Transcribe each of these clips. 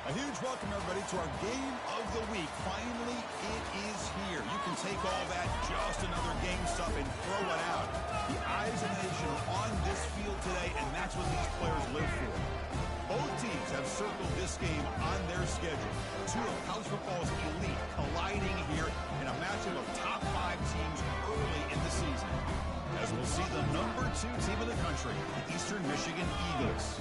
A huge welcome, everybody, to our game of the week. Finally, it is here. You can take all that just another game stuff and throw it out. The eyes of the nation are on this field today, and that's what these players live for. Both teams have circled this game on their schedule. Two of college football's elite colliding here in a matchup of top 5 teams early in the season. As we'll see the number 2 team in the country, the Eastern Michigan Eagles,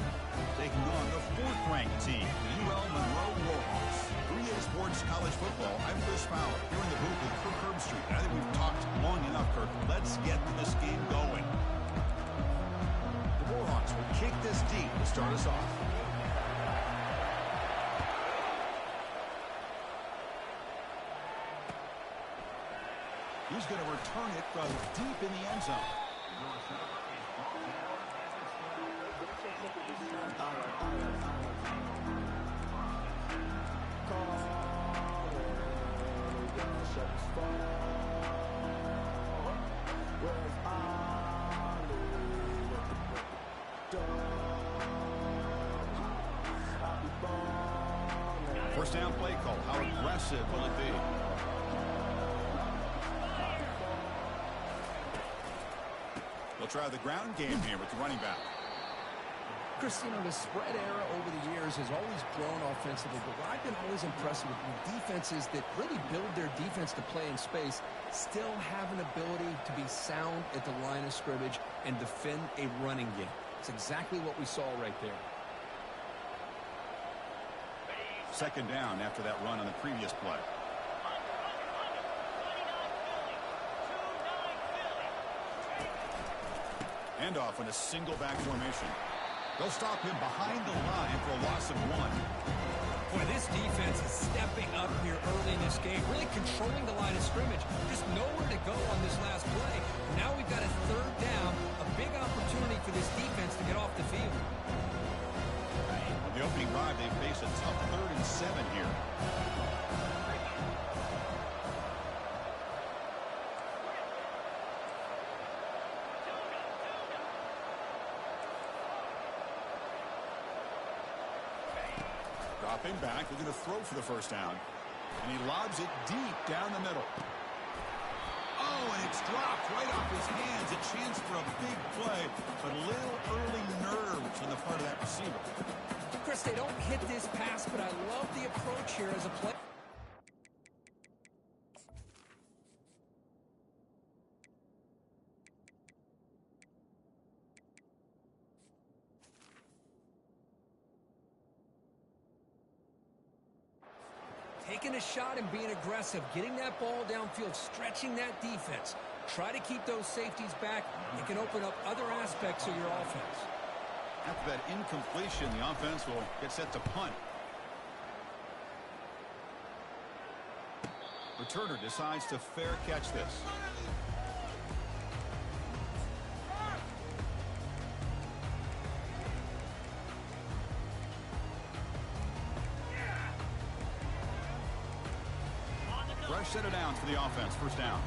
taking on the 4th-ranked team, the UL Monroe Warhawks. 3A Sports College Football, I'm Chris Fowler, here in the booth with Kirk Herbstreit. I think we've talked long enough, Kirk. Let's get this game going. The Warhawks will kick this deep to start us off. He's going to return it from deep in the end zone. First down play call. How aggressive will it be? They'll try the ground game here with the running back. Chris, the spread era over the years has always grown offensively, but what I've been always impressed with defenses that really build their defense to play in space still have an ability to be sound at the line of scrimmage and defend a running game. It's exactly what we saw right there. Second down after that run on the previous play. Handoff in a single back formation. They'll stop him behind the line for a loss of 1. Boy, this defense is stepping up here early in this game, really controlling the line of scrimmage. Just nowhere to go on this last play. Now we've got a 3rd down, a big opportunity for this defense to get off the field. On the opening drive, they face a tough 3rd and 7 here. Dropping back, they're going to throw for the first down. And he lobs it deep down the middle. Oh, and it's dropped right off his hands. A chance for a big play, but a little early nerves on the part of that receiver. Chris, they don't hit this pass, but I love the approach here as a play. Taking a shot and being aggressive, getting that ball downfield, stretching that defense. Try to keep those safeties back. It can open up other aspects of your offense. After that incompletion, the offense will get set to punt. Returner decides to fair catch this. Fresh set of downs for the offense. First down.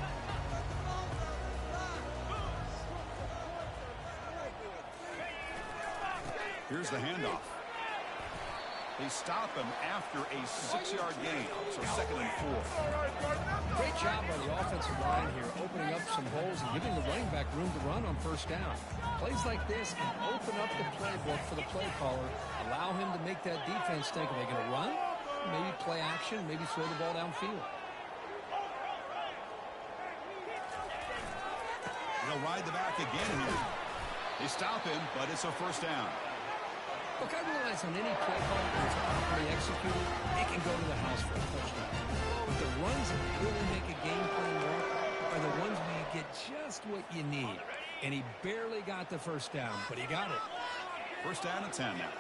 Here's the handoff. They stop him after a 6-yard gain, so 2nd and 4. Great job by the offensive line here, opening up some holes and giving the running back room to run on first down. Plays like this can open up the playbook for the play caller, allow him to make that defense think, are they going to run? Maybe play action, maybe throw the ball downfield. They'll ride the back again here. They stop him, but it's a first down. Look, I realize on any play call that's properly executed, it can go to the house for a touchdown. But the runs that really make a game plan work are the ones where you get just what you need. And he barely got the first down, but he got it. First down and 10 now.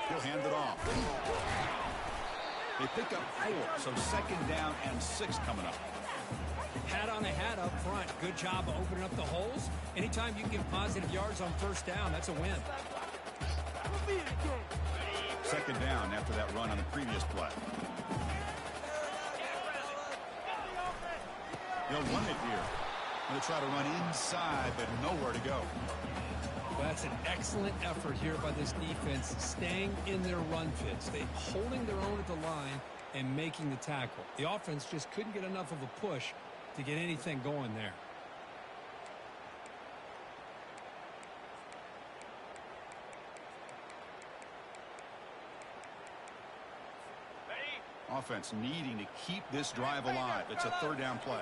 He'll hand it off. They pick up 4, so 2nd down and 6 coming up. Hat on a hat up front. Good job of opening up the holes. Anytime you can get positive yards on first down, that's a win. 2nd down after that run on the previous play. He'll run it here. Going to try to run inside, but nowhere to go. Well, that's an excellent effort here by this defense, staying in their run fits. They holding their own at the line and making the tackle. The offense just couldn't get enough of a push to get anything going there. Offense needing to keep this drive alive. It's a third down play.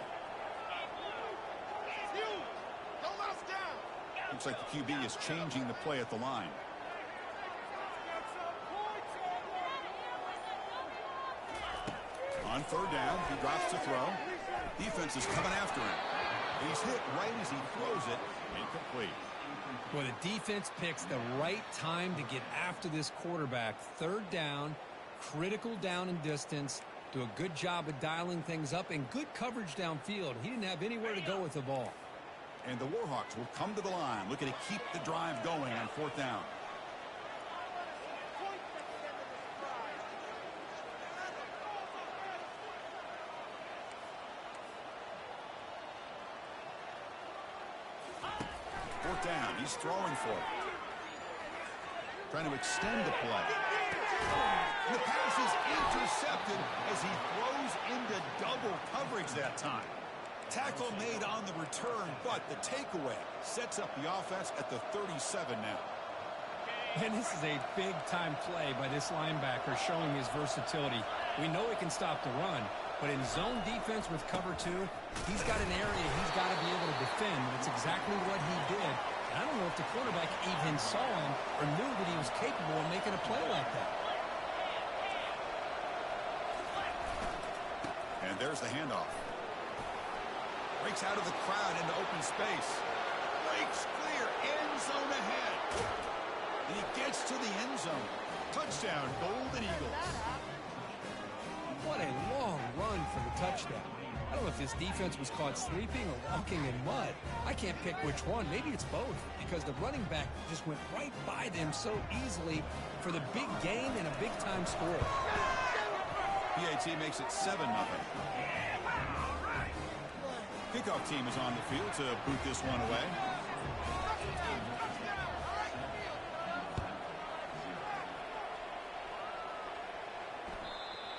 Looks like the QB is changing the play at the line. On third down, he drops to throw. Defense is coming after him. He's hit right as he throws it. Incomplete. Well, the defense picks the right time to get after this quarterback. Third down, critical down and distance. Do a good job of dialing things up and good coverage downfield. He didn't have anywhere to go with the ball. And the Warhawks will come to the line, looking to keep the drive going on fourth down. Fourth down, he's throwing for it. Trying to extend the play. And the pass is intercepted as he throws into double coverage that time. Tackle made on the return, but the takeaway sets up the offense at the 37 now. And this is a big-time play by this linebacker showing his versatility. We know he can stop the run, but in zone defense with cover two, he's got an area he's got to be able to defend. That's exactly what he did. And I don't know if the quarterback even saw him or knew that he was capable of making a play like that. And there's the handoff. Breaks out of the crowd into open space. Breaks clear. End zone ahead. And he gets to the end zone. Touchdown, Golden Eagles. What a long run for the touchdown. I don't know if this defense was caught sleeping or walking in mud. I can't pick which one. Maybe it's both, because the running back just went right by them so easily for the big gain and a big-time score. PAT makes it 7-0. Kickoff team is on the field to boot this one away.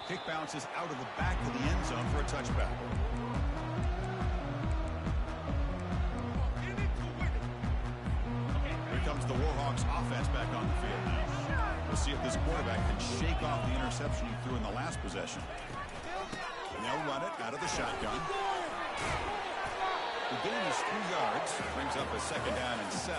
Kick bounces out of the back of the end zone for a touchback. Here comes the Warhawks offense back on the field. We'll see if this quarterback can shake off the interception he threw in the last possession. And they'll run it out of the shotgun. The gain is 3 yards, brings up a second down and 7.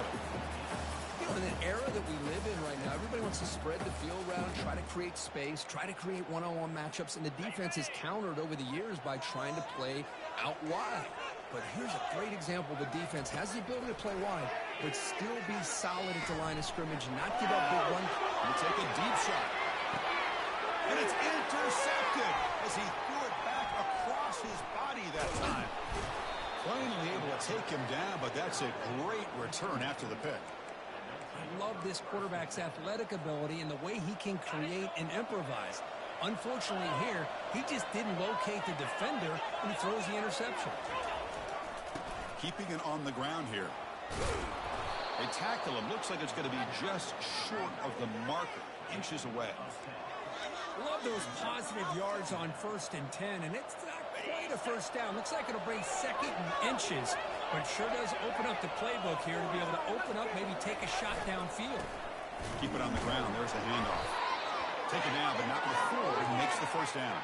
You know, in an era that we live in right now, everybody wants to spread the field around, try to create space, try to create one-on-one matchups, and the defense is countered over the years by trying to play out wide. But here's a great example. The defense has the ability to play wide, but still be solid at the line of scrimmage, not give up big one. He'll take a deep shot. And it's intercepted as he threw it back across his body that time. Finally able to take him down, but that's a great return after the pick. I love this quarterback's athletic ability and the way he can create and improvise. Unfortunately here, he just didn't locate the defender and he throws the interception. Keeping it on the ground here. They tackle him. Looks like it's going to be just short of the marker, inches away. Love those positive yards on 1st and 10, and it's not quite a first down. Looks like it'll bring second and inches, but sure does open up the playbook here to be able to open up, maybe take a shot downfield. Keep it on the ground. There's the handoff. Take it now, but not before he makes the first down.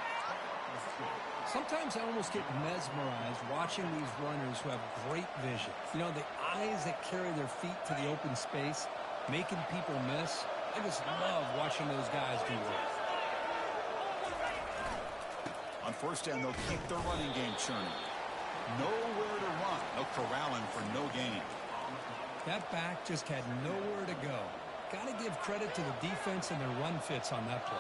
Sometimes I almost get mesmerized watching these runners who have great vision. You know, the eyes that carry their feet to the open space, making people miss. I just love watching those guys do work. On first down, they'll keep their running game churning. Nowhere to run. They'll corral him for no gain. That back just had nowhere to go. Got to give credit to the defense and their run fits on that play.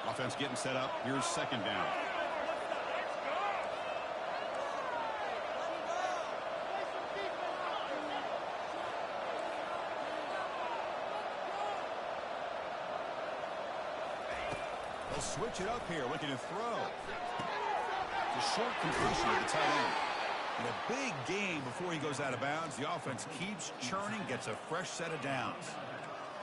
Offense getting set up. Here's second down. switch it up here, looking to throw. The short completion of the tight end. And a big gain before he goes out of bounds. The offense keeps churning, gets a fresh set of downs.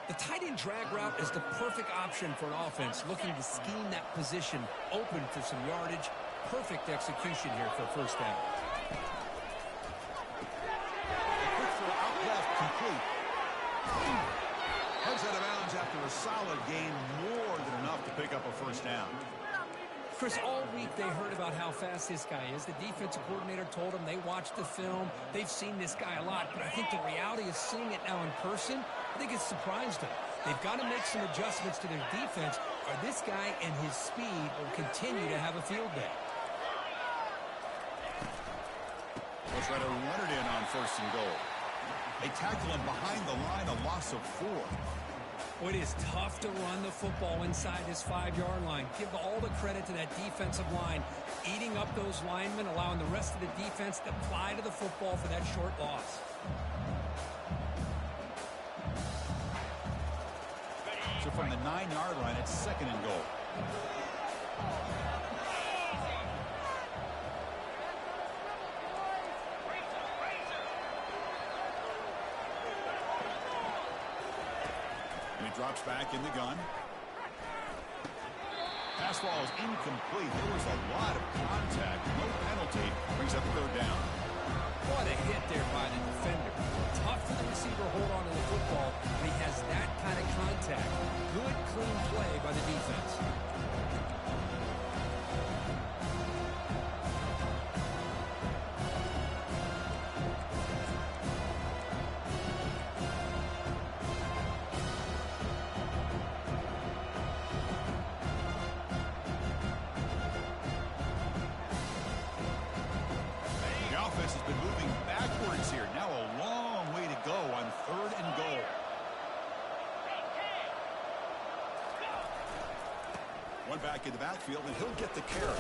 The tight end drag route is the perfect option for an offense looking to scheme that position open for some yardage. Perfect execution here for a first down. Quick throw out left, complete. Heads out of bounds after a solid gain, more than enough to pick up a first down. Chris, all week they heard about how fast this guy is. The defensive coordinator told them they watched the film. They've seen this guy a lot, but I think the reality is seeing it now in person, I think it's surprised them. They've got to make some adjustments to their defense, or this guy and his speed will continue to have a field day. They'll try to run it in on first and goal. They tackle him behind the line, a loss of 4. Well, it is tough to run the football inside this 5-yard line. Give all the credit to that defensive line, eating up those linemen, allowing the rest of the defense to fly to the football for that short loss. So from the 9-yard line, it's second and goal. And he drops back in the gun. Pass ball is incomplete. There was a lot of contact. No penalty. Brings up third down. What a hit there by the defender. Tough for the receiver to hold on to the football, but he has that kind of contact. Good, clean play by the defense. Has been moving backwards here. Now a long way to go on third and goal. One back in the backfield, and he'll get the carry.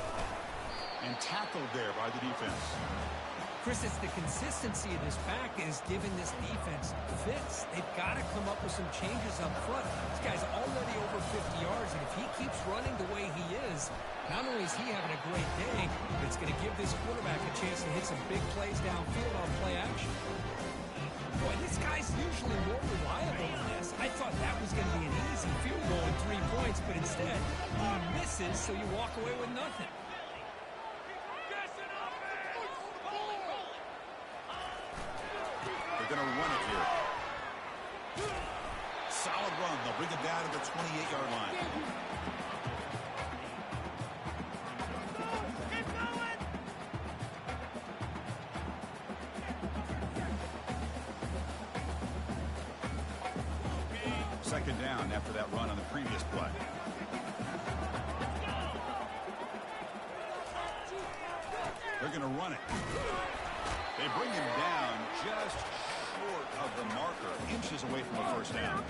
And tackled there by the defense. Chris, it's the consistency of this back is giving this defense fits. They've got to come up with some changes up front. This guy's already over 50 yards, and if he keeps running the way he is, not only is he having a great day, but it's going to give this quarterback a chance to hit some big plays downfield on play action. Boy, this guy's usually more reliable than this. I thought that was going to be an easy field goal and 3 points, but instead, he misses, so you walk away with nothing. They're going to run it here. Solid run. They'll bring it down to the 28-yard line. Second down after that run on the previous play. They're going to run it. They bring him down just short of the marker, inches away from a first down.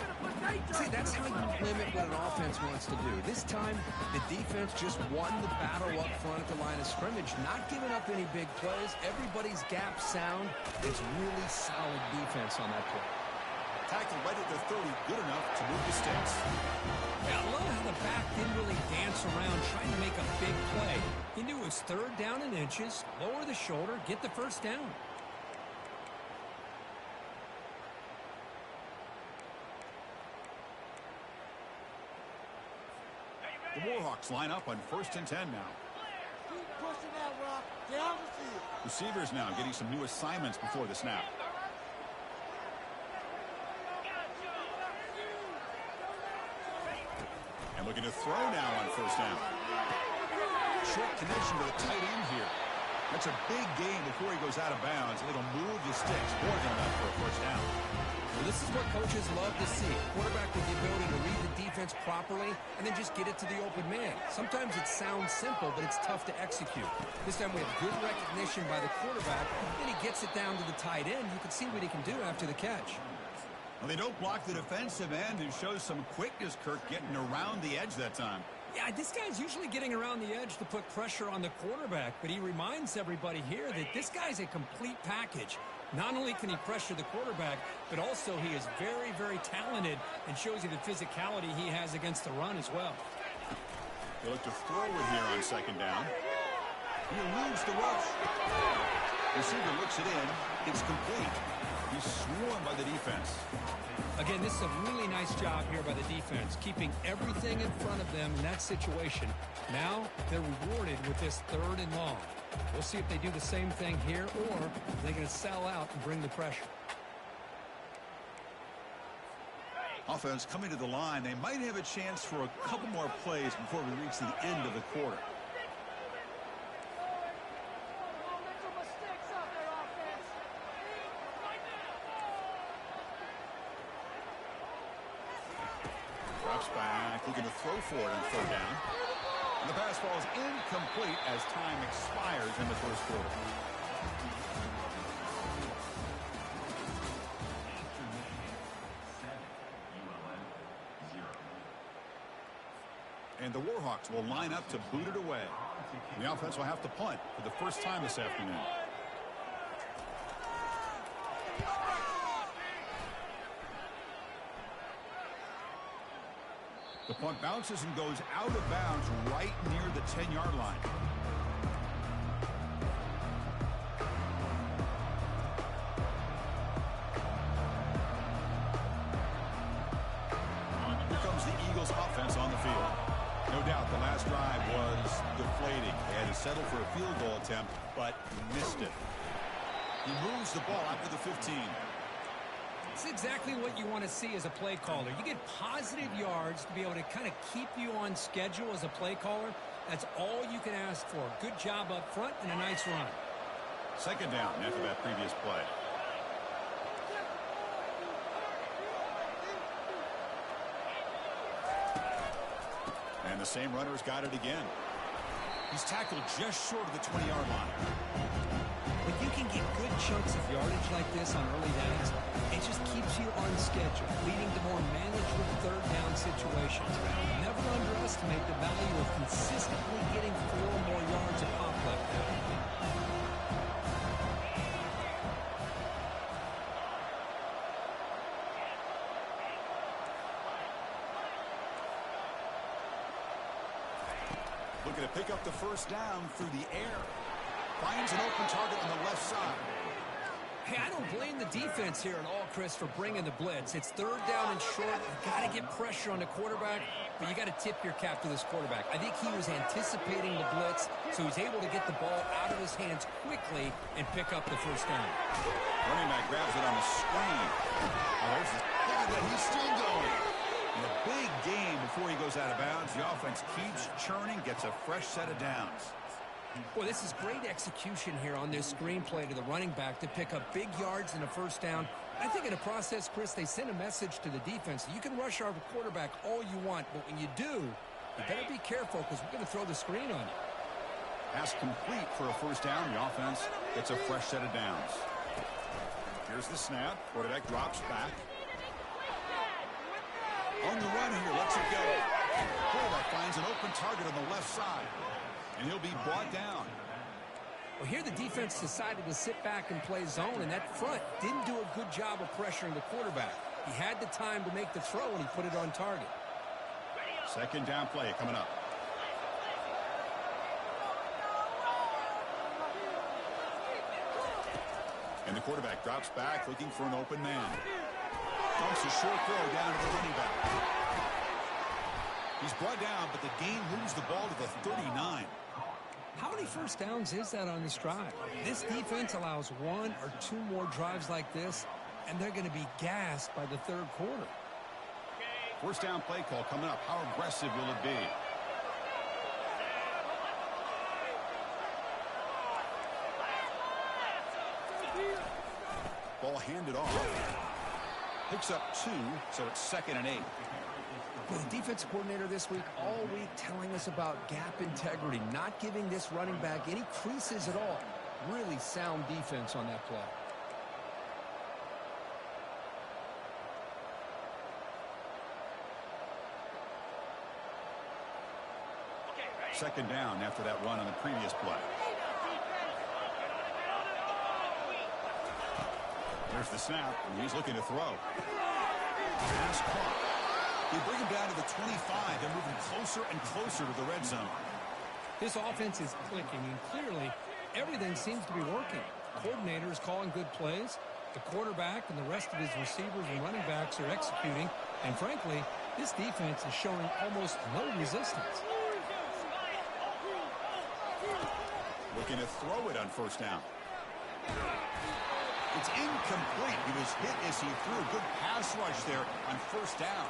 See, that's how you limit what an offense wants to do. This time, the defense just won the battle up front at the line of scrimmage, not giving up any big plays. Everybody's gap sound. It's really solid defense on that play. Tackle right at the 30, good enough to move the sticks. Yeah, I love how the back didn't really dance around trying to make a big play. He knew it was third down in inches, lower the shoulder, get the first down. The Warhawks line up on 1st and 10 now. Keep pushing that rock down the field. Receivers now getting some new assignments before the snap. And looking to throw now on first down. Short connection to the tight end here. That's a big gain before he goes out of bounds. It'll move the sticks. More than enough for a first down. Well, this is what coaches love to see. Quarterback with the ability to read the defense properly and then just get it to the open man. Sometimes it sounds simple, but it's tough to execute. This time we have good recognition by the quarterback, and he gets it down to the tight end. You can see what he can do after the catch. Well, they don't block the defensive end and shows some quickness, Kirk, getting around the edge that time. Yeah, this guy's usually getting around the edge to put pressure on the quarterback, but he reminds everybody here that this guy's a complete package. Not only can he pressure the quarterback, but also he is very, very talented and shows you the physicality he has against the run as well. They look to throw it here on second down. He eludes the rush. Receiver looks it in. It's complete. He's swarmed by the defense. Again, this is a really nice job here by the defense, keeping everything in front of them in that situation. Now they're rewarded with this 3rd and long. We'll see if they do the same thing here, or they're going to sell out and bring the pressure. Offense coming to the line. They might have a chance for a couple more plays before we reach the end of the quarter. Drops back, looking to throw for it on 3rd down. And the pass falls incomplete as time expires in the first quarter. And the Warhawks will line up to boot it away. And the offense will have to punt for the first time this afternoon. The punt bounces and goes out of bounds right near the 10-yard line. Here comes the Eagles offense on the field. No doubt the last drive was deflating. They had to settle for a field goal attempt, but missed it. He moves the ball out to the 15. It's exactly what you want to see as a play caller. You get positive yards to be able to kind of keep you on schedule as a play caller. That's all you can ask for. Good job up front and a nice run. Second down after that previous play. And the same runner's got it again. He's tackled just short of the 20-yard line. When you can get good chunks of yardage like this on early downs, it just keeps you on schedule, leading to more manageable 3rd down situations. Never underestimate the value of consistently getting 4 or more yards of pop like that. Looking to pick up the first down through the air. Finds an open target on the left side. Hey, I don't blame the defense here at all, Chris, for bringing the blitz. It's 3rd down and short. You've got to get pressure on the quarterback, but you got to tip your cap to this quarterback. I think he was anticipating the blitz, so he's able to get the ball out of his hands quickly and pick up the first down. Running back grabs it on the screen. Look at that, he's still going. And a big game before he goes out of bounds. The offense keeps churning, gets a fresh set of downs. Boy, this is great execution here on this screenplay to the running back to pick up big yards and a first down. I think in the process, Chris, they send a message to the defense. You can rush our quarterback all you want, but when you do, you better be careful because we're going to throw the screen on you. Pass complete for a first down. The offense gets a fresh set of downs. Here's the snap. Quarterback drops back. On the run here, lets it go. Quarterback finds an open target on the left side. And he'll be brought down. Well, here the defense decided to sit back and play zone, and that front didn't do a good job of pressuring the quarterback. He had the time to make the throw, and he put it on target. Second down play coming up. And the quarterback drops back, looking for an open man. Dumps a short throw down to the running back. He's brought down, but the game moves the ball to the 39. How many first downs is that on this drive? This defense allows 1 or 2 more drives like this, and they're going to be gassed by the 3rd quarter. First down play call coming up. How aggressive will it be? Ball handed off. Picks up 2, so it's 2nd and 8. Well, the defense coordinator this week, all week telling us about gap integrity, not giving this running back any creases at all. Really sound defense on that play. Second down after that run on the previous play. There's the snap, and he's looking to throw. Pass caught. They bring him down to the 25. They're moving closer and closer to the red zone. This offense is clicking, and clearly everything seems to be working. Coordinator is calling good plays. The quarterback and the rest of his receivers and running backs are executing. And frankly, this defense is showing almost no resistance. Looking to throw it on first down. It's incomplete. He was hit as he threw. Good pass rush there on first down.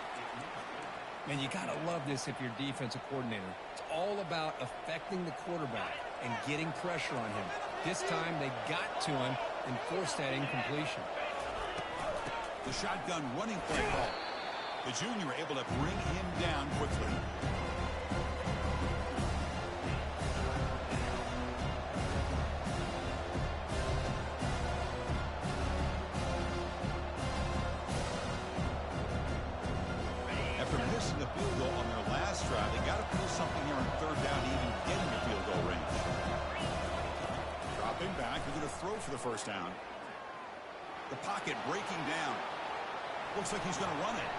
Man, you got to love this if you're defensive coordinator. It's all about affecting the quarterback and getting pressure on him. This time they got to him and forced that incompletion. The shotgun running play call. The junior able to bring him down quickly. After missing a field goal on their last drive, they got to pull something here on third down to even get in the field goal range. Dropping back, they're going to throw for the first down. The pocket breaking down. Looks like he's going to run it.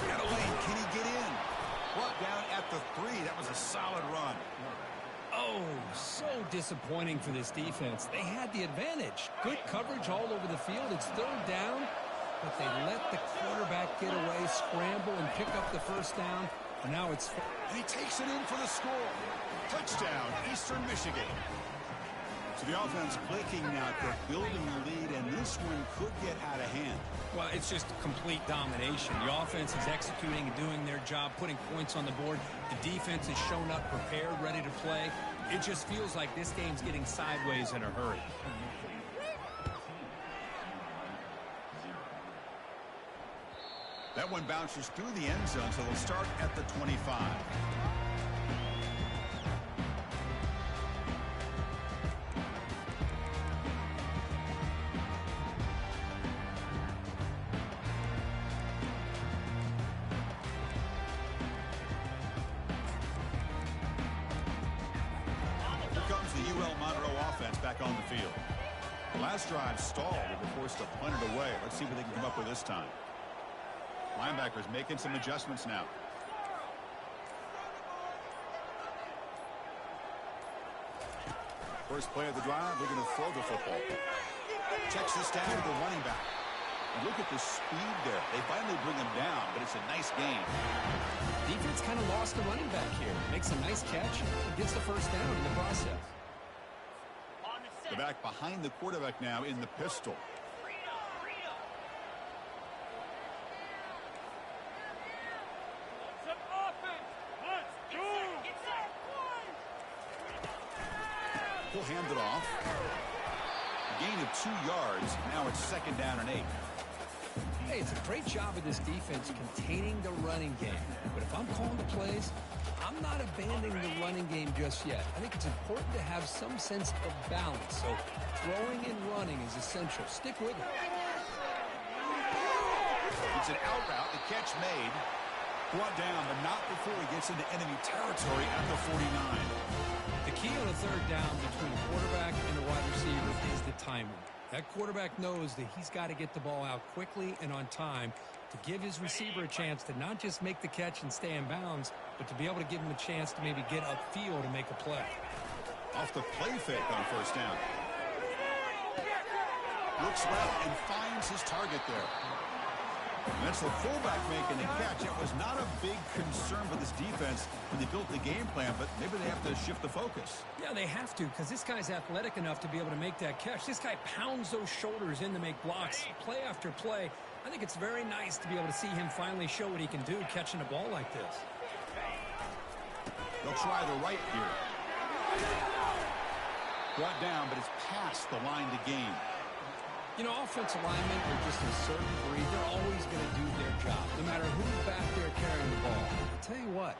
Got a lane. Can he get in? Brought down at the 3. That was a solid run. Oh, so disappointing for this defense. They had the advantage. Good coverage all over the field. It's third down, but they let the quarterback get away, scramble, and pick up the first down. And now it's... And he takes it in for the score. Touchdown, Eastern Michigan. So the offense clicking now, Kirk, building the lead, and this one could get out of hand. Well, it's just complete domination. The offense is executing and doing their job, putting points on the board. The defense has shown up prepared, ready to play. It just feels like this game's getting sideways in a hurry. That one bounces through the end zone, so they'll start at the 25. On the field. The last drive stalled and were forced to punt it away. Let's see what they can come up with this time. Linebackers making some adjustments now. First play of the drive, they're going to throw the football. Checks this down to the running back. And look at the speed there. They finally bring him down, but it's a nice game. Defense kind of lost the running back here. Makes a nice catch and gets the first down in the process. The back behind the quarterback now in the pistol. He'll hand it off. Gain of 2 yards. Now it's second down and 8. Hey, it's a great job of this defense containing the running game. But if I'm calling the plays, I'm not abandoning the running game just yet. I think it's important to have some sense of balance. So throwing and running is essential. Stick with it. It's an out route. The catch made. Brought down, but not before he gets into enemy territory at the 49. The key on a third down between the quarterback and the wide receiver is the timing. That quarterback knows that he's got to get the ball out quickly and on time to give his receiver a chance to not just make the catch and stay in bounds, but to be able to give him a chance to maybe get upfield and make a play. Off the play fake on first down. Looks left and finds his target there. And that's the fullback making the catch. It was not a big concern for this defense when they built the game plan, but maybe they have to shift the focus. Yeah, they have to, because this guy's athletic enough to be able to make that catch. This guy pounds those shoulders in to make blocks, play after play. I think it's very nice to be able to see him finally show what he can do catching a ball like this. They'll try the right here. Brought down, but it's past the line to gain. You know, offensive linemen are just a certain breed. They're always going to do their job, no matter who's back there carrying the ball. I'll tell you what,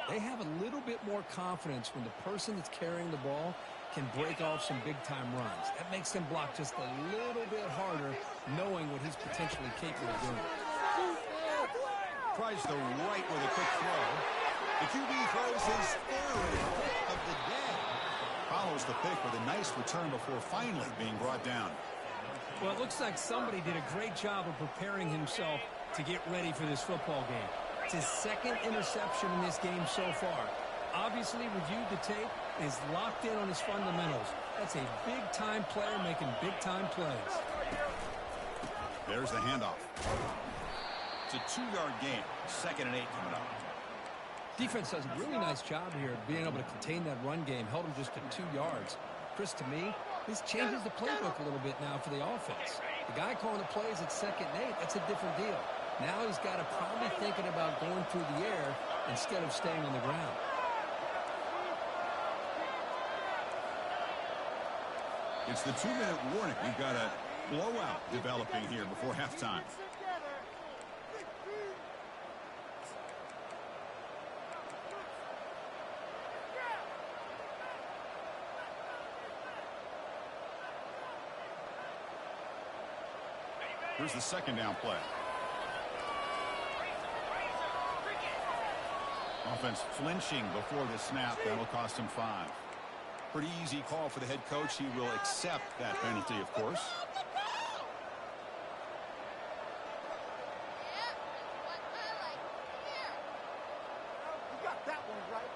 they have a little bit more confidence when the person that's carrying the ball can break off some big-time runs. That makes them block just a little bit harder, knowing what he's potentially capable of doing. Tries the right with a quick throw. The QB throws his third pick of the day. Follows the pick with a nice return before finally being brought down. Well, it looks like somebody did a great job of preparing himself to get ready for this football game. It's his second interception in this game so far. Obviously reviewed the tape and is locked in on his fundamentals. That's a big-time player making big-time plays. There's the handoff. It's a 2-yard gain. 2nd and 8 coming up. Defense does a really nice job here of being able to contain that run game. Held him just to 2 yards. Chris, to me, this changes the playbook a little bit now for the offense. The guy calling the plays at 2nd and 8, that's a different deal. Now he's got to probably thinking about going through the air instead of staying on the ground. It's the 2-minute warning. We've got a blowout developing here before halftime. Here's the 2nd down play. Offense flinching before the snap. That'll cost him 5. Pretty easy call for the head coach. He will accept that penalty, of course. You got that one right.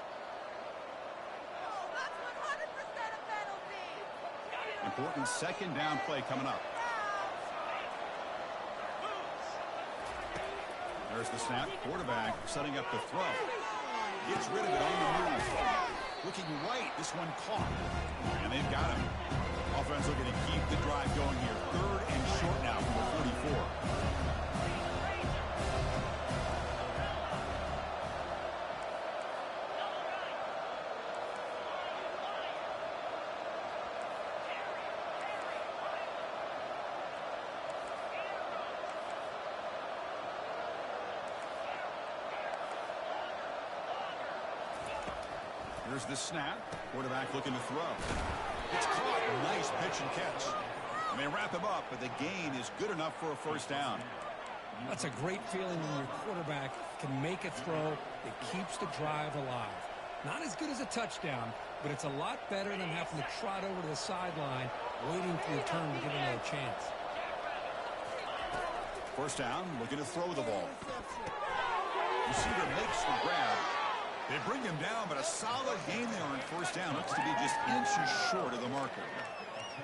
Important 2nd down play coming up. There's the snap. Quarterback setting up the throw. Gets rid of it on the move. Looking right. This one caught. And they've got him. Offense looking to keep the drive going here. 3rd and short now from the 44. Here's the snap. Quarterback looking to throw. It's caught. Nice pitch and catch. And they wrap him up, but the gain is good enough for a 1st down. That's a great feeling when your quarterback can make a throw that keeps the drive alive. Not as good as a touchdown, but it's a lot better than having to trot over to the sideline, waiting for your turn to get another chance. 1st down, looking to throw the ball. Receiver makes the grab. They bring him down, but a solid gain there on 1st down. Looks to be just inches short of the marker.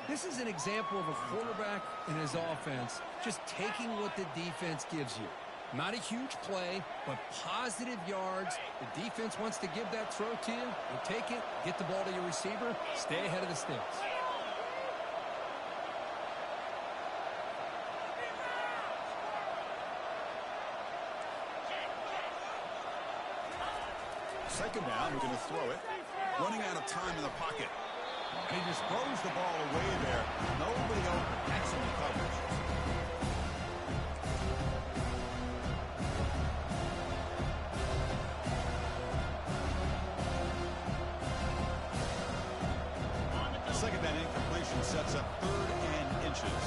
This is an example of a quarterback and his offense just taking what the defense gives you. Not a huge play, but positive yards. The defense wants to give that throw to you. You take it, get the ball to your receiver, stay ahead of the sticks. Second down, we're going to throw it. Running out of time in the pocket. He just throws the ball away there. Nobody open. Excellent coverage. Second down incompletion sets up 3rd and inches.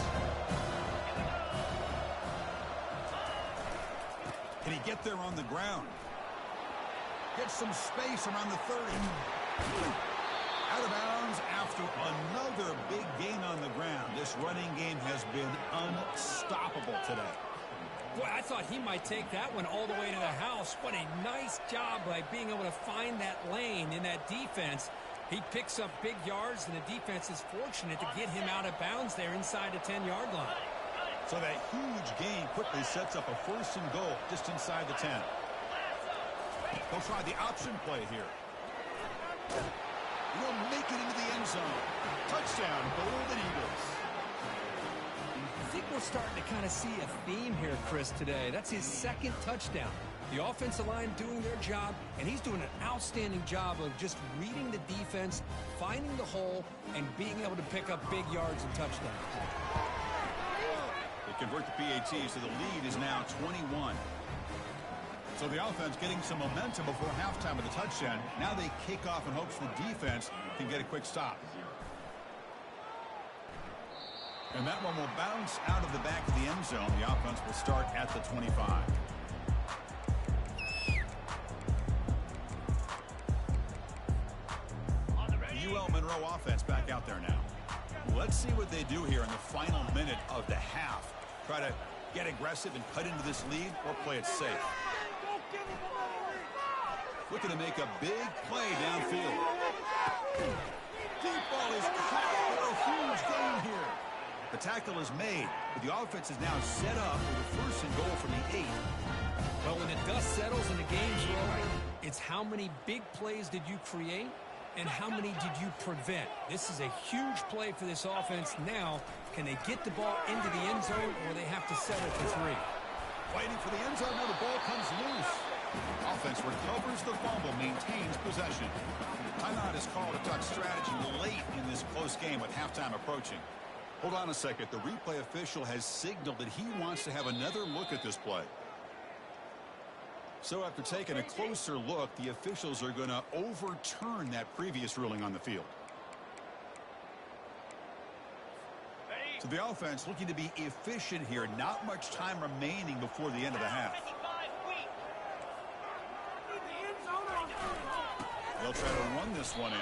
Can he get there on the ground? Gets some space around the 30. Out of bounds after another big gain on the ground. This running game has been unstoppable today. Boy, I thought he might take that one all the way to the house. What a nice job by being able to find that lane in that defense. He picks up big yards, and the defense is fortunate to get him out of bounds there inside the 10-yard line. So that huge gain quickly sets up a 1st and goal just inside the 10. They'll try the option play here. He'll make it into the end zone. Touchdown, Golden Eagles. I think we're starting to kind of see a theme here, Chris, today. That's his 2nd touchdown. The offensive line doing their job, and he's doing an outstanding job of just reading the defense, finding the hole, and being able to pick up big yards and touchdowns. They convert the PAT, so the lead is now 21. So the offense getting some momentum before halftime with a touchdown. Now they kick off in hopes the defense can get a quick stop. And that one will bounce out of the back of the end zone. The offense will start at the 25. UL Monroe offense back out there now. Let's see what they do here in the final minute of the half. Try to Get aggressive and cut into this lead or play it safe. Looking to make a big play downfield. Deep ball is caught for a huge gain here. The tackle is made, but the offense is now set up with a 1st and goal from the 8. Well, when the dust settles and the game's over, it's how many big plays did you create and how many did you prevent. This is a huge play for this offense. Now, can they get the ball into the end zone or they have to settle for 3? Waiting for the end zone. Now the ball comes loose. Offense recovers the fumble, maintains possession. Timeout is called to talk strategy late in this close game with halftime approaching. Hold on a second. The replay official has signaled that he wants to have another look at this play. So after taking a closer look, the officials are going to overturn that previous ruling on the field. So the offense looking to be efficient here. Not much time remaining before the end of the half. They'll try to run this one in.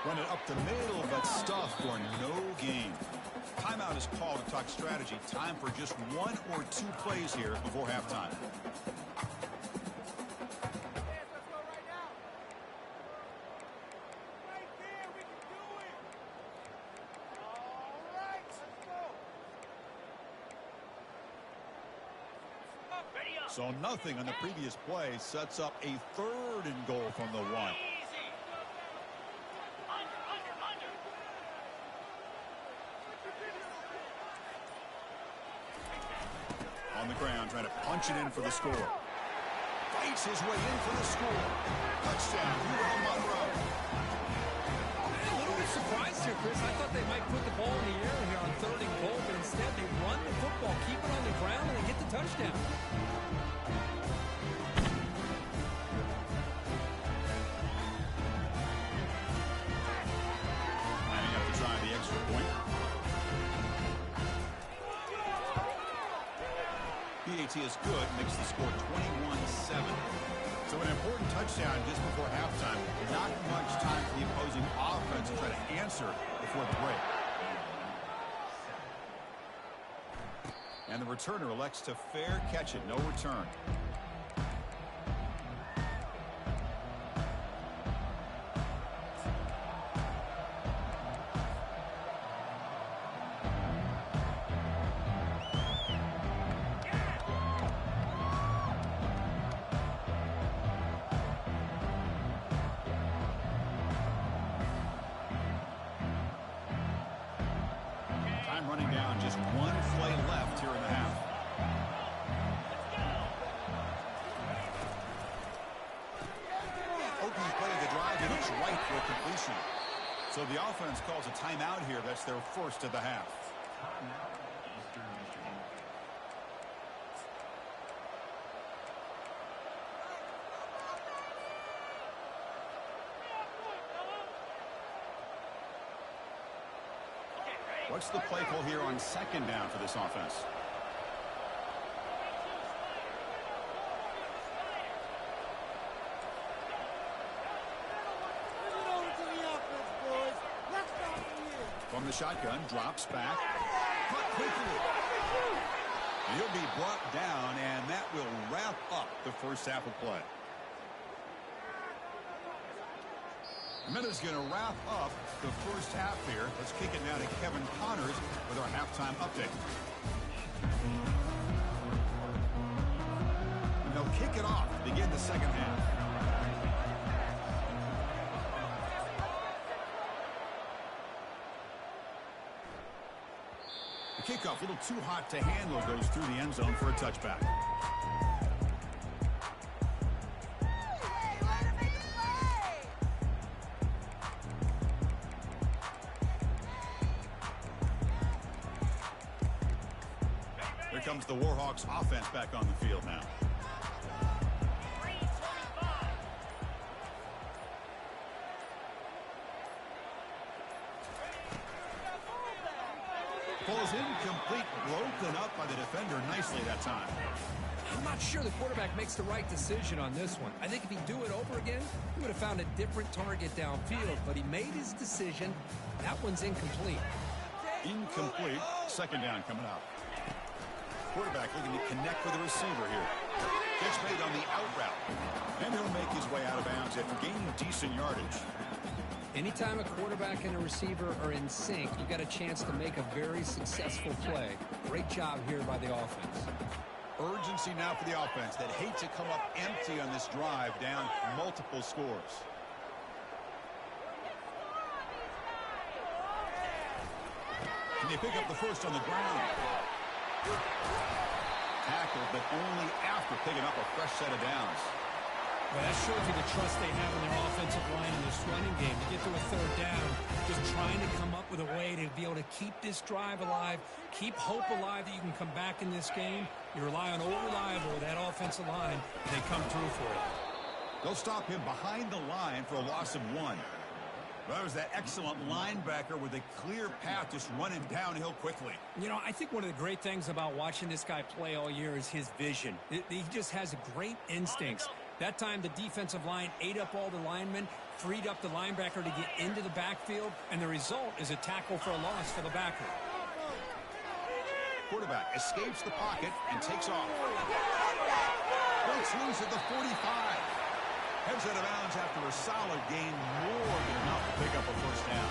Run it up the middle, but stuffed for no gain. Timeout is called to talk strategy. Time for just 1 or 2 plays here before halftime. So nothing on the previous play sets up a 3rd and goal from the 1. On the ground, trying to punch it in for the score. Fights his way in for the score. Touchdown, UL Monroe. A little bit surprised here, Chris. I thought they might put the ball in the air here on 3rd and goal, but instead they run the football, keep it on the ground, and they get the touchdown. Lining up to try the extra point. PAT is good, makes the score 21-7. So an important touchdown just before halftime. Not much time for the opposing offense to try to answer before the break. And the returner elects to fair catch it. No return. Running down, just 1 play left here in the half. Opening play of the drive, it looks right for a completion. So the offense calls a timeout here. That's their 1st of the half. What's the play call here on 2nd down for this offense? From the shotgun, drops back. Cut quickly. He'll be brought down, and that will wrap up the 1st half of play. The minute's going to wrap up the 1st half here. Let's kick it now to Kevin Connors with our halftime update. And they'll kick it off to begin the 2nd half. The kickoff, a little too hot to handle, goes through the end zone for a touchback. Comes the Warhawks offense back on the field now. Ball's incomplete, broken up by the defender nicely that time. I'm not sure the quarterback makes the right decision on this one. I think if he'd do it over again, he would have found a different target downfield, but he made his decision. That one's incomplete. Incomplete. 2nd down coming up. Quarterback looking to connect with the receiver here. Gets made on the out route. And he'll make his way out of bounds after gaining decent yardage. Anytime a quarterback and a receiver are in sync, you got a chance to make a very successful play. Great job here by the offense. Urgency now for the offense that hate to come up empty on this drive, down multiple scores. Can they pick up the first on the ground? Tackled, but only after picking up a fresh set of downs. Well, that shows you the trust they have in their offensive line in this running game. To get to a third down, just trying to come up with a way to be able to keep this drive alive, keep hope alive that you can come back in this game. You rely on Old Reliable, that offensive line, and they come through for it. They'll stop him behind the line for a loss of 1. Well, that was that excellent linebacker with a clear path just running downhill quickly. You know, I think one of the great things about watching this guy play all year is his vision. He just has great instincts. That time, the defensive line ate up all the linemen, freed up the linebacker to get into the backfield, and the result is a tackle for a loss for the backer. Quarterback escapes the pocket and takes off. Breaks loose at the 45. Heads out of bounds after a solid gain, more than enough to pick up a first down.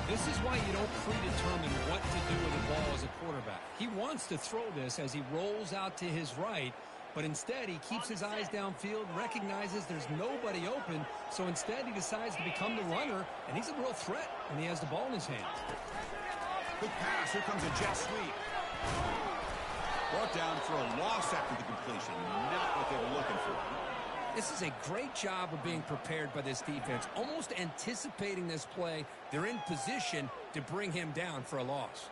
This is why you don't predetermine what to do with the ball as a quarterback. He wants to throw this as he rolls out to his right, but instead he keeps his eyes downfield, recognizes there's nobody open, so instead he decides to become the runner, and he's a real threat when he has the ball in his hands. Big pass, here comes a jet sweep. Brought down for a loss after the completion, not what they were looking for. This is a great job of being prepared by this defense, almost anticipating this play. They're in position to bring him down for a loss.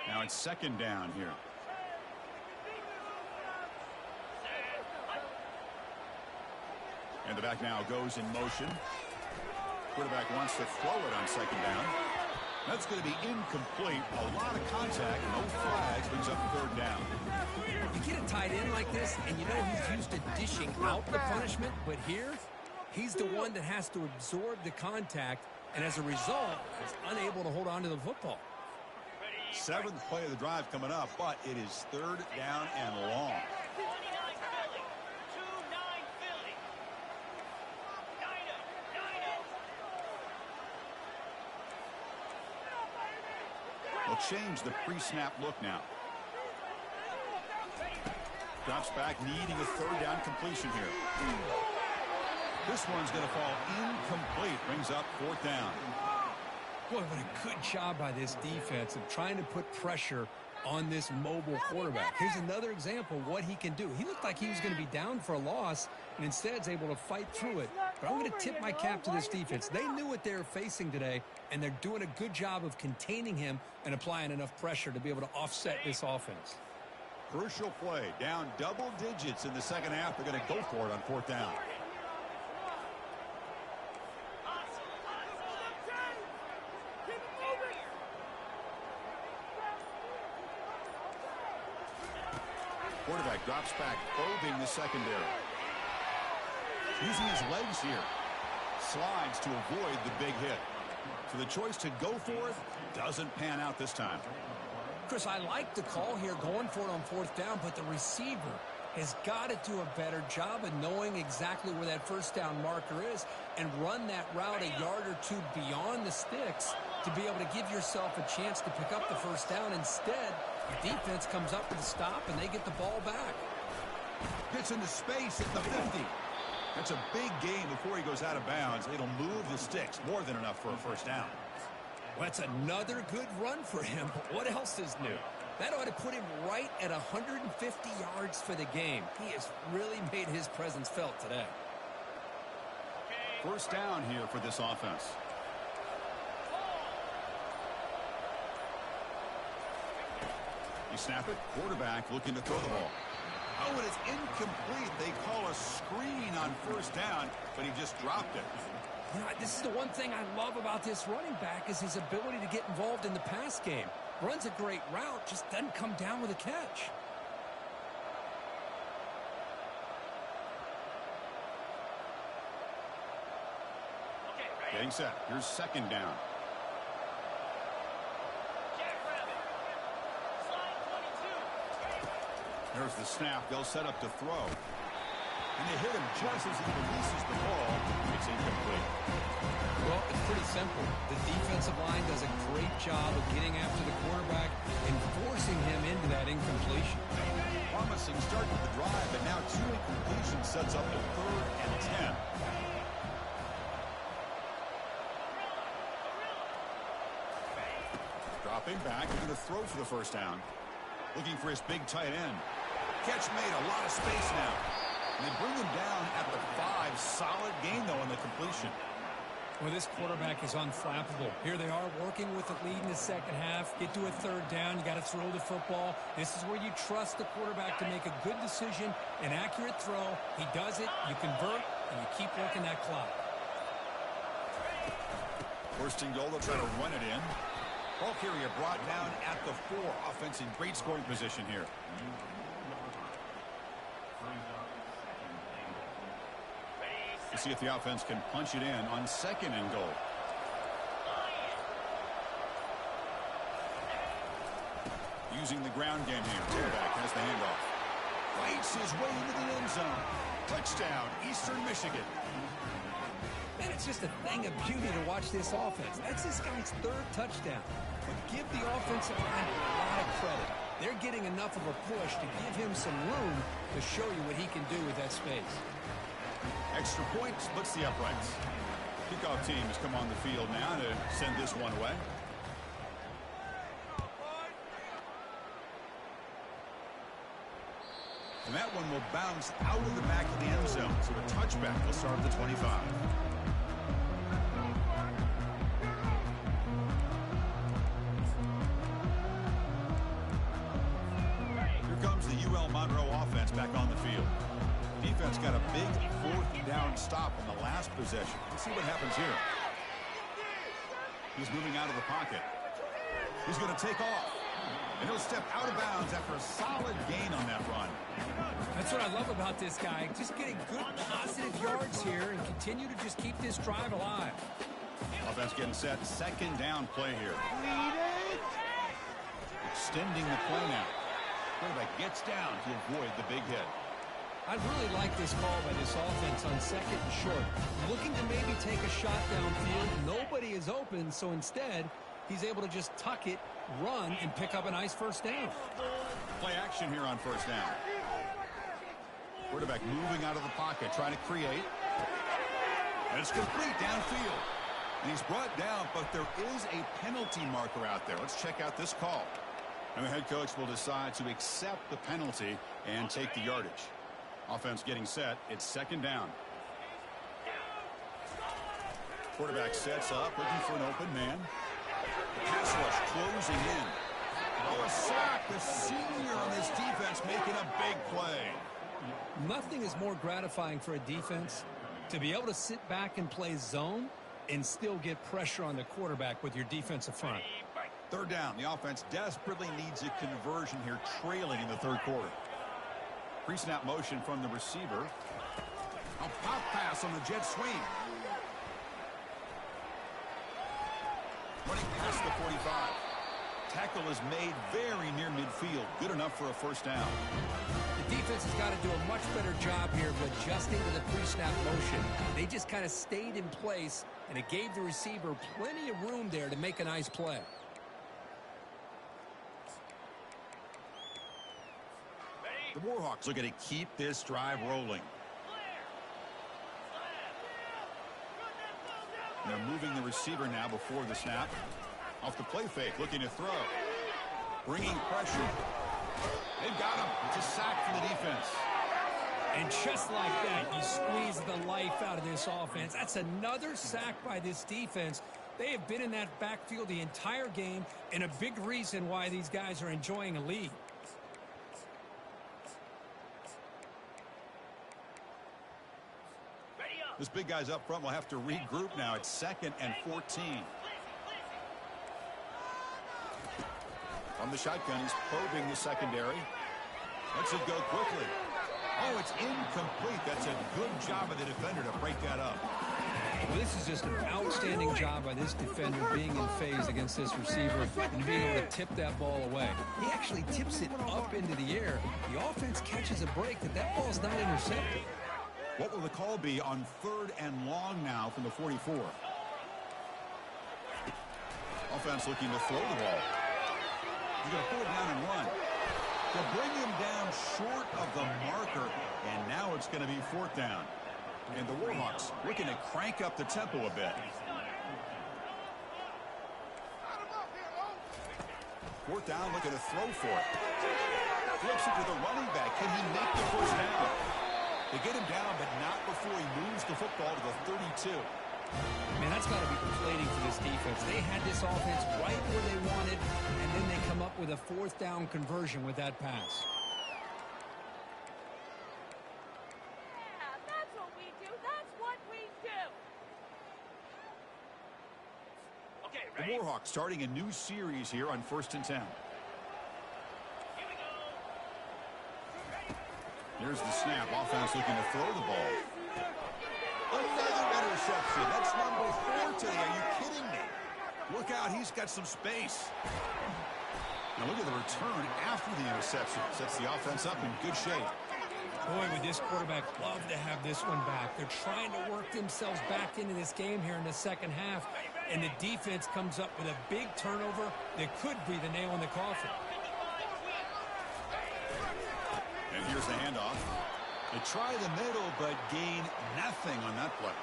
Now it's second down here. And the back now goes in motion. Quarterback wants to throw it on second down. That's going to be incomplete. A lot of contact, no flags, brings up third down. You get a tight end like this, and you know he's used to dishing out the punishment, but here, he's the one that has to absorb the contact, and as a result, is unable to hold on to the football. 7th play of the drive coming up, but it is third down and long. They'll change the pre-snap look now. Drops back, needing a third down completion here. This one's going to fall incomplete. Brings up fourth down. Boy, what a good job by this defense of trying to put pressure on this mobile quarterback. Here's another example of what he can do. He looked like he was going to be down for a loss, and instead is able to fight through it. But I'm going to tip my cap to this defense. They knew what they were facing today, and they're doing a good job of containing him and applying enough pressure to be able to offset this offense. Crucial play. Down double digits in the second half. They're going to go for it on fourth down. Quarterback drops back, probing the secondary. Using his legs here. Slides to avoid the big hit. So the choice to go for it doesn't pan out this time. Chris, I like the call here, going for it on fourth down, but the receiver has got to do a better job of knowing exactly where that first down marker is and run that route a yard or two beyond the sticks to be able to give yourself a chance to pick up the first down. Instead, the defense comes up with a stop, and they get the ball back. Gets into space at the 50. That's a big gain before he goes out of bounds. It'll move the sticks, more than enough for a first down. Well, that's another good run for him, but what else is new? That ought to put him right at 150 yards for the game. He has really made his presence felt today. First down here for this offense. You snap it. Quarterback looking to throw the ball. Oh, and it's incomplete. They call a screen on first down, but he just dropped it. You know, this is the one thing I love about this running back is his ability to get involved in the pass game. Runs a great route, just doesn't come down with a catch. Getting set. Here's second down. There's the snap. They'll set up to throw. And they hit him just as he releases the ball. It's incomplete. Well, it's pretty simple. The defensive line does a great job of getting after the quarterback and forcing him into that incompletion. Promising start to the drive, but now 2 incompletions sets up the 3rd and 10. Dropping back, looking to throw for the first down. Looking for his big tight end. Catch made, a lot of space now. And they bring him down at the 5. Solid gain, though, on the completion. Well, this quarterback is unflappable. Here they are working with the lead in the second half. Get to a 3rd down. You got to throw the football. This is where you trust the quarterback to make a good decision, an accurate throw. He does it, you convert, and you keep working that clock. 1st and goal, they'll try to run it in. Ball carrier brought down at the 4. Offense in great scoring position here. We'll see if the offense can punch it in on 2nd and goal. Using the ground game here. Quarterback has the handoff. Fights his way into the end zone. Touchdown, Eastern Michigan. Man, it's just a thing of beauty to watch this offense. That's this guy's 3rd touchdown. But give the offensive line a lot of credit. They're getting enough of a push to give him some room to show you what he can do with that space. Extra point splits the uprights. Kickoff team has come on the field now to send this one away. And that one will bounce out of the back of the end zone. So a touchback will start at the 25. Here comes the UL Monroe offense back on the field. Defense got a big 4th down stop on the last possession. Let's see what happens here. He's moving out of the pocket. He's going to take off. And he'll step out of bounds after a solid gain on that run. That's what I love about this guy. Just getting good positive yards here and continue to just keep this drive alive. Offense getting set. 2nd down play here. Extending the play now. Quarterback gets down to avoid the big hit. I really like this call by this offense on 2nd and short. Looking to maybe take a shot downfield. Nobody is open, so instead, he's able to just tuck it, run, and pick up a nice 1st down. Play action here on 1st down. Quarterback moving out of the pocket, trying to create. And it's complete downfield. And he's brought down, but there is a penalty marker out there. Let's check out this call. And the head coach will decide to accept the penalty and take the yardage. Offense getting set. It's 2nd down. Quarterback sets up, looking for an open man. The pass rush closing in. Oh, a sack. The senior on this defense making a big play. Nothing is more gratifying for a defense to be able to sit back and play zone and still get pressure on the quarterback with your defensive front. 3rd down. The offense desperately needs a conversion here, trailing in the 3rd quarter. Pre-snap motion from the receiver. A pop pass on the jet sweep. Running past the 45. Tackle is made very near midfield. Good enough for a 1st down. The defense has got to do a much better job here of adjusting to the pre-snap motion. They just kind of stayed in place, and it gave the receiver plenty of room there to make a nice play. The Warhawks are going to keep this drive rolling. They're moving the receiver now before the snap. Off the play fake, looking to throw. Bringing pressure. They've got him. It's a sack for the defense. And just like that, you squeeze the life out of this offense. That's another sack by this defense. They have been in that backfield the entire game, and a big reason why these guys are enjoying a lead. This big guy's up front will have to regroup now. It's 2nd and 14. From the shotgun, he's probing the secondary. Lets it go quickly. Oh, it's incomplete. That's a good job of the defender to break that up. Well, this is just an outstanding job by this defender being in phase against this receiver and being able to tip that ball away. He actually tips it up into the air. The offense catches a break that ball's not intercepted. What will the call be on 3rd and long now from the 44? Offense looking to throw the ball. He's going to pull it down and run. They'll bring him down short of the marker, and now it's going to be 4th down. And the Warhawks looking to crank up the tempo a bit. 4th down, looking to throw for it. Flips it to the running back. Can he make the 1st down? They get him down, but not before he moves the football to the 32. Man, that's got to be deflating for this defense. They had this offense right where they wanted, and then they come up with a 4th down conversion with that pass. Yeah, that's what we do. That's what we do. Okay, ready? The Warhawks starting a new series here on 1st and 10. Here we go. Here's the snap. Offense looking to throw the ball. Another interception. That's number 4 today. Are you kidding me? Look out. He's got some space. Now look at the return after the interception. Sets the offense up in good shape. Boy, would this quarterback love to have this one back. They're trying to work themselves back into this game here in the 2nd half, and the defense comes up with a big turnover that could be the nail in the coffin. And here's the handoff. They try the middle, but gain nothing on that play.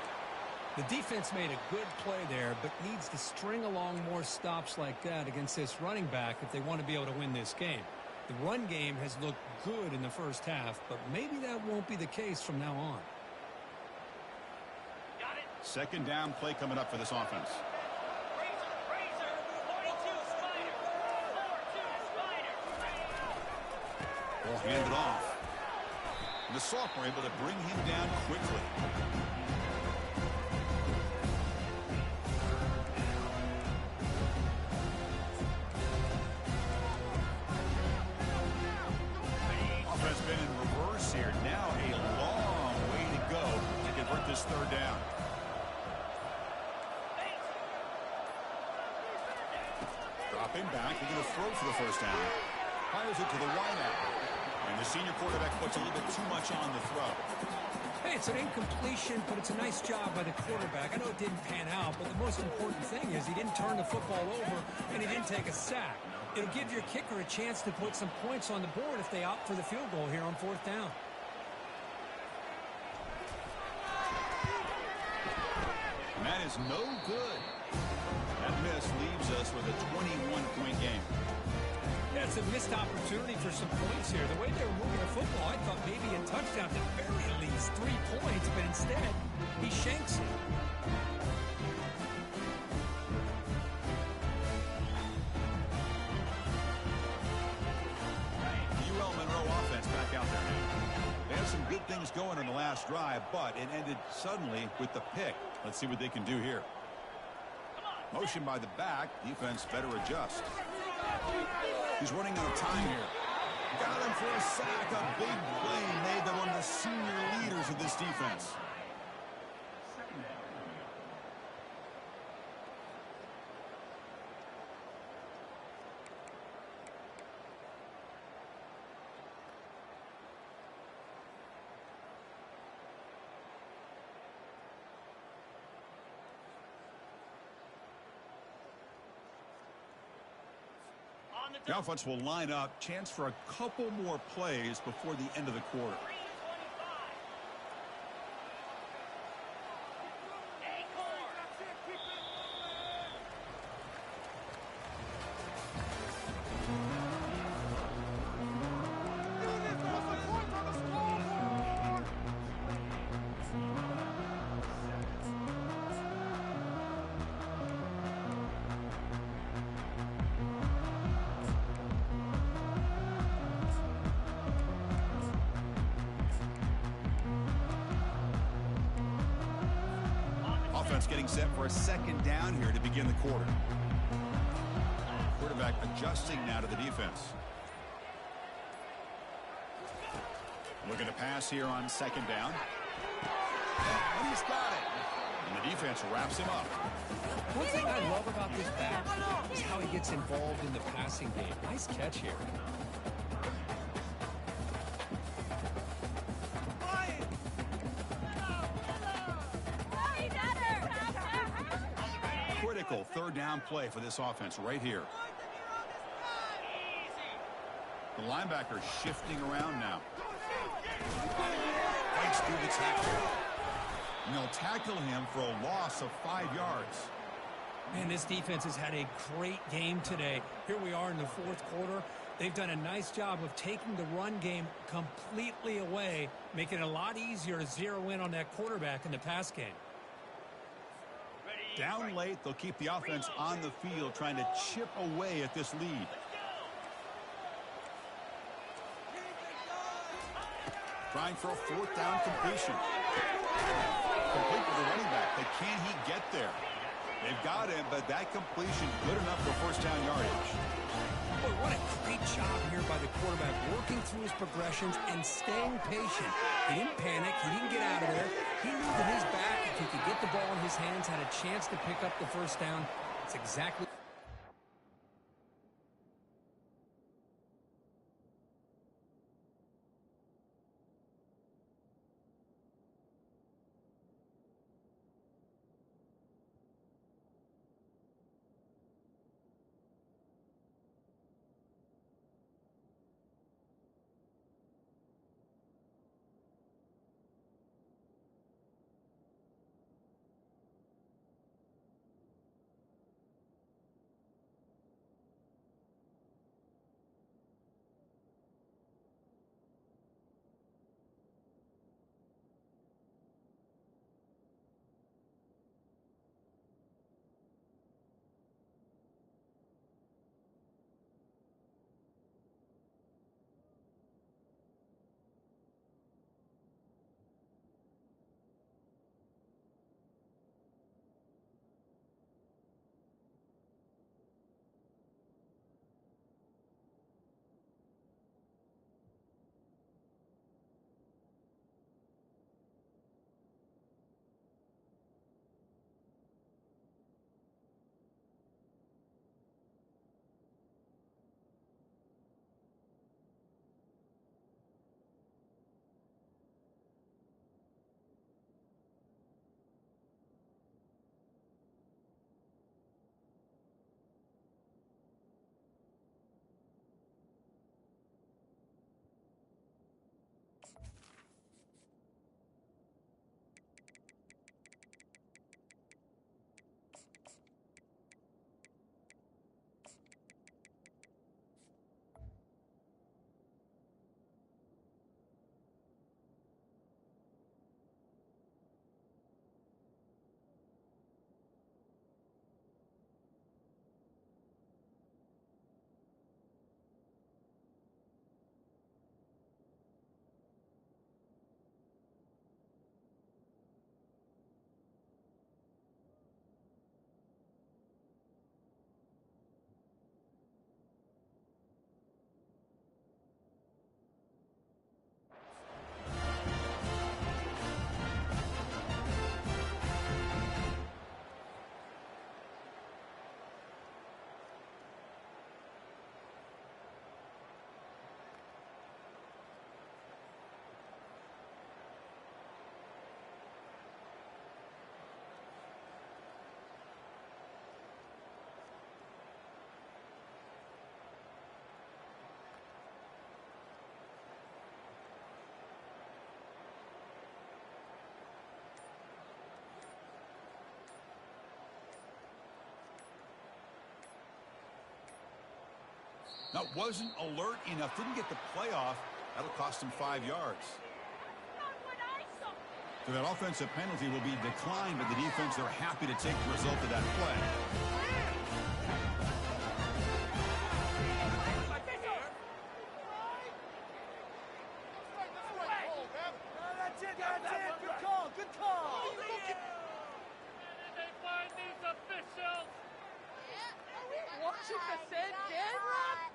The defense made a good play there, but needs to string along more stops like that against this running back if they want to be able to win this game. The run game has looked good in the 1st half, but maybe that won't be the case from now on. Got it. 2nd down play coming up for this offense. Razor, 42 Spider. 42 Spider. Ball handed off. And the sophomore able to bring him down quickly. Offense been in reverse here. Now a long way to go to convert this 3rd down. Dropping back. They're going to throw for the 1st down. Fires it to the wideout. And the senior quarterback puts a little bit too much on the throw. Hey, it's an incompletion, but it's a nice job by the quarterback. I know it didn't pan out, but the most important thing is he didn't turn the football over, and he didn't take a sack. It'll give your kicker a chance to put some points on the board if they opt for the field goal here on 4th down. And that is no good. That miss leaves us with a 21-point game. Yeah, it's a missed opportunity for some points here. The way they were moving the football, I thought maybe a touchdown, at the very least 3 points, but instead, he shanks it. The UL Monroe offense back out there now. They had some good things going in the last drive, but it ended suddenly with the pick. Let's see what they can do here. Motion by the back. Defense better adjust. He's running out of time here. Got him for a sack. A big play made by one of the senior leaders of this defense. The offense will line up. Chance for a couple more plays before the end of the quarter. Offense getting set for a 2nd down here to begin the quarter. Quarterback adjusting now to the defense. Looking to pass here on 2nd down. And he's got it. And the defense wraps him up. One thing I love about this back is how he gets involved in the passing game. Nice catch here. Critical third down play for this offense right here. The linebacker shifting around now. Breaks through the tackle. And they'll tackle him for a loss of 5 yards. Man, this defense has had a great game today. Here we are in the fourth quarter. They've done a nice job of taking the run game completely away, making it a lot easier to zero in on that quarterback in the pass game. Down late, they'll keep the offense on the field trying to chip away at this lead. Trying for a fourth down completion. Complete with the running back, but can he get there? They've got him, but that completion good enough for first down yardage. Boy, what a great job here by the quarterback, working through his progressions and staying patient. He didn't panic. He didn't get out of there. He knew that his back, if he could get the ball in his hands, had a chance to pick up the first down. It's exactly... Now, wasn't alert enough, didn't get the playoff. That'll cost him 5 yards. So that offensive penalty will be declined, but the defense, they're happy to take the result of that play. That's it. Good call. Good call. They find these officials. Are we watching the same game, Rob?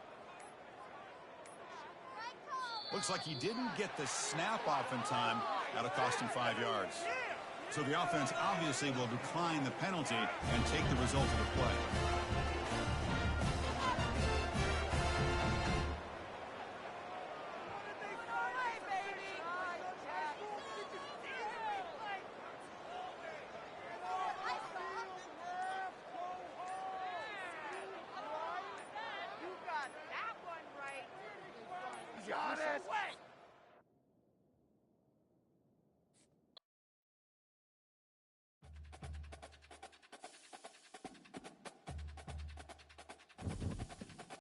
Looks like he didn't get the snap off in time. That'll cost him 5 yards. So the offense obviously will decline the penalty and take the result of the play. Giannis!